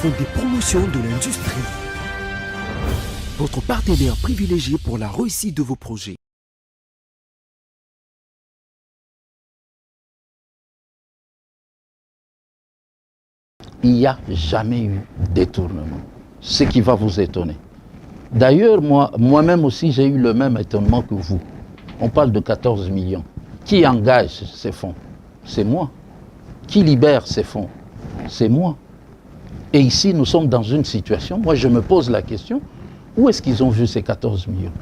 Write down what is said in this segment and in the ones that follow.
font des promotions de l'industrie. Votre partenaire privilégié pour la réussite de vos projets. Il n'y a jamais eu détournement, ce qui va vous étonner. D'ailleurs, moi-même aussi, j'ai eu le même étonnement que vous. On parle de 14 millions. Qui engage ces fonds? C'est moi. Qui libère ces fonds? C'est moi. Et ici, nous sommes dans une situation, moi je me pose la question, où est-ce qu'ils ont vu ces 14 millions?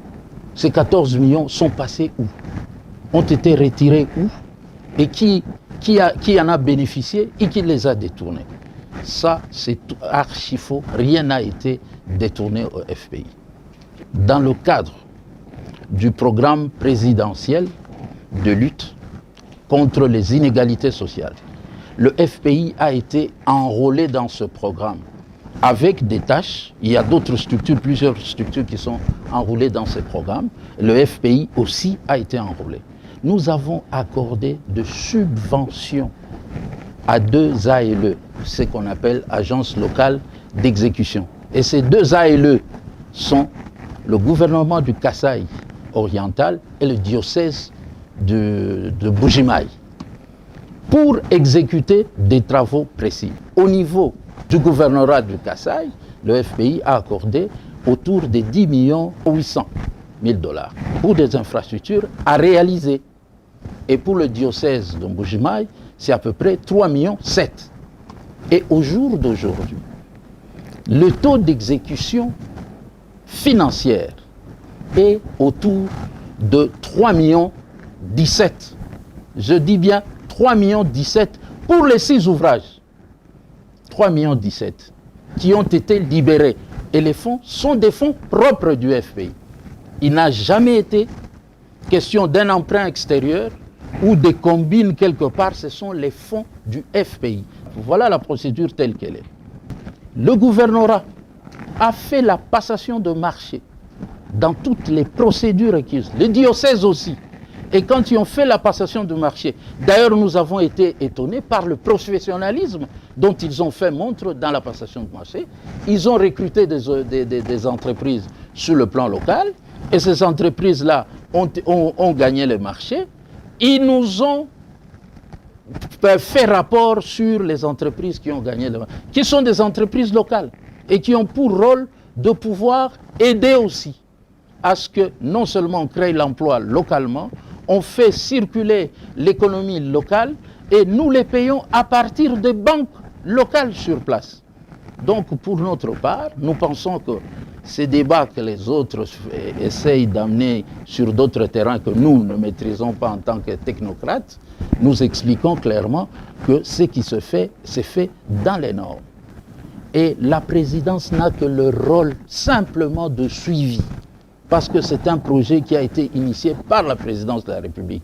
Ces 14 millions sont passés où? Ont été retirés où? Et qui en a bénéficié et qui les a détournés? Ça, c'est archi faux. Rien n'a été détourné au FPI. Dans le cadre du programme présidentiel de lutte contre les inégalités sociales, le FPI a été enrôlé dans ce programme avec des tâches. Il y a d'autres structures, plusieurs structures qui sont enrôlées dans ce programme. Le FPI aussi a été enrôlé. Nous avons accordé de subventions à 2 ALE, ce qu'on appelle agences locales d'exécution. Et ces 2 ALE sont le gouvernement du Kasaï oriental et le diocèse de Bujimaï pour exécuter des travaux précis. Au niveau du gouvernorat du Kasaï, le FPI a accordé autour de 10 800 000 $ pour des infrastructures à réaliser. Et pour le diocèse de Bujimaï, c'est à peu près 3,7 millions. Et au jour d'aujourd'hui, le taux d'exécution financière est autour de 3,17 millions. Je dis bien 3,17 millions pour les 6 ouvrages. 3,17 millions qui ont été libérés. Et les fonds sont des fonds propres du FPI. Il n'a jamais été question d'un emprunt extérieur ou des combines quelque part, ce sont les fonds du FPI. Voilà la procédure telle qu'elle est. Le gouvernorat a fait la passation de marché dans toutes les procédures requises. Le diocèse aussi. Et quand ils ont fait la passation de marché, d'ailleurs nous avons été étonnés par le professionnalisme dont ils ont fait montre dans la passation de marché. Ils ont recruté des entreprises sur le plan local et ces entreprises-là ont gagné le marché. Ils nous ont fait rapport sur les entreprises qui ont gagné le marché, qui sont des entreprises locales et qui ont pour rôle de pouvoir aider aussi à ce que non seulement on crée l'emploi localement, on fait circuler l'économie locale et nous les payons à partir des banques locales sur place. Donc pour notre part, nous pensons que ces débats que les autres essayent d'amener sur d'autres terrains que nous ne maîtrisons pas en tant que technocrates, nous expliquons clairement que ce qui se fait, c'est fait dans les normes. Et la présidence n'a que le rôle simplement de suivi, parce que c'est un projet qui a été initié par la présidence de la République.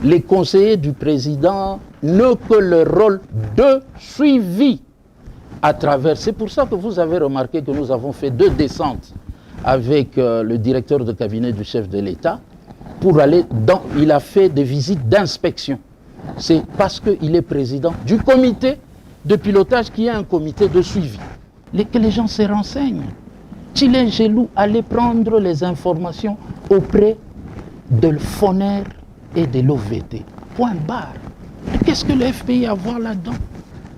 Les conseillers du président n'ont que le rôle de suivi à travers. C'est pour ça que vous avez remarqué que nous avons fait 2 descentes avec le directeur de cabinet du chef de l'État pour aller dans. Il a fait des visites d'inspection. C'est parce qu'il est président du comité de pilotage qui est un comité de suivi. Que les gens se renseignent. Chilin Gelou allait prendre les informations auprès de FONER et de l'OVT. Point barre. Qu'est-ce que le FPI a à voir là-dedans?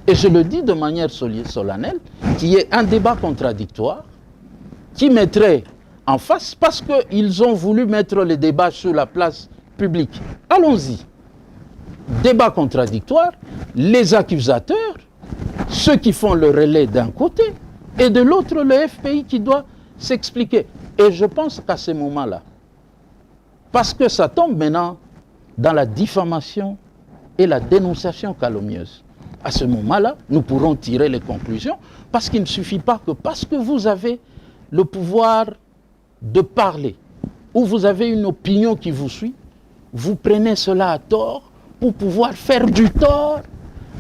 Et je le dis de manière solennelle, qu'il y ait un débat contradictoire qui mettrait en face, parce qu'ils ont voulu mettre les débats sur la place publique. Allons-y. Débat contradictoire, les accusateurs, ceux qui font le relais d'un côté, et de l'autre, le FPI qui doit s'expliquer. Et je pense qu'à ce moment-là, parce que ça tombe maintenant dans la diffamation et la dénonciation calomnieuse, à ce moment-là, nous pourrons tirer les conclusions, parce qu'il ne suffit pas que parce que vous avez le pouvoir de parler, ou vous avez une opinion qui vous suit, vous prenez cela à tort pour pouvoir faire du tort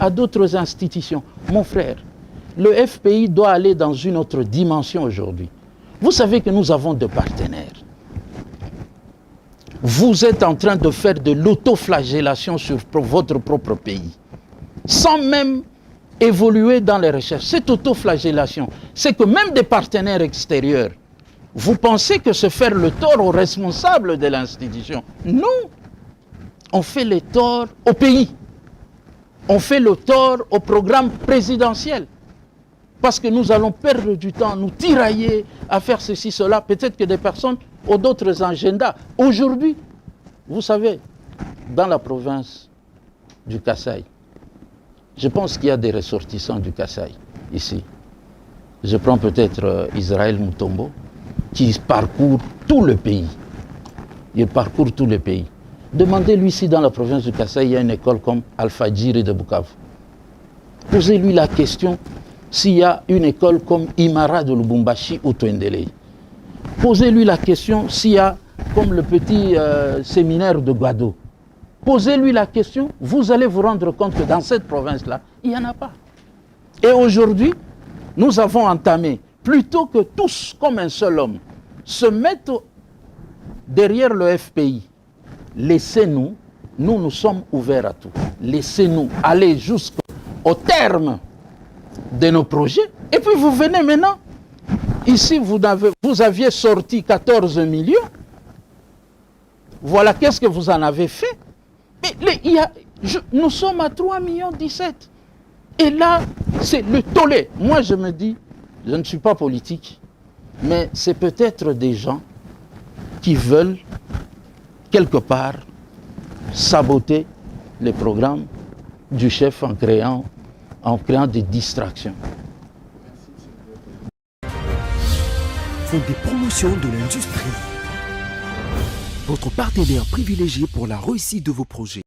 à d'autres institutions. Mon frère, le FPI doit aller dans une autre dimension aujourd'hui. Vous savez que nous avons des partenaires. Vous êtes en train de faire de l'autoflagellation sur votre propre pays, sans même évoluer dans les recherches. Cette autoflagellation, c'est que même des partenaires extérieurs, vous pensez que se faire le tort aux responsables de l'institution. Non, on fait le tort au pays. On fait le tort au programme présidentiel. Parce que nous allons perdre du temps, nous tirailler à faire ceci, cela. Peut-être que des personnes ont d'autres agendas. Aujourd'hui, vous savez, dans la province du Kasaï, je pense qu'il y a des ressortissants du Kasaï ici. Je prends peut-être Israël Mutombo, qui parcourt tout le pays. Il parcourt tout le pays. Demandez-lui si dans la province du Kasaï, il y a une école comme Al-Fadjiri de Bukavu. Posez-lui la question s'il y a une école comme Imara de Lubumbashi ou Twendele. Posez-lui la question s'il y a comme le petit séminaire de Guado. Posez-lui la question, vous allez vous rendre compte que dans cette province-là, il n'y en a pas. Et aujourd'hui, nous avons entamé, plutôt que tous comme un seul homme, se mettre derrière le FPI, laissez-nous, nous sommes ouverts à tout. Laissez-nous aller jusqu'au terme de nos projets. Et puis vous venez maintenant, ici vous aviez sorti 14 millions. Voilà qu'est-ce que vous en avez fait. Mais nous sommes à 3 millions 17. Et là, c'est le tollé. Moi je me dis, je ne suis pas politique, mais c'est peut-être des gens qui veulent quelque part saboter les programmes du chef en créant des distractions. Font des promotions de l'industrie. Votre partenaire privilégié pour la réussite de vos projets.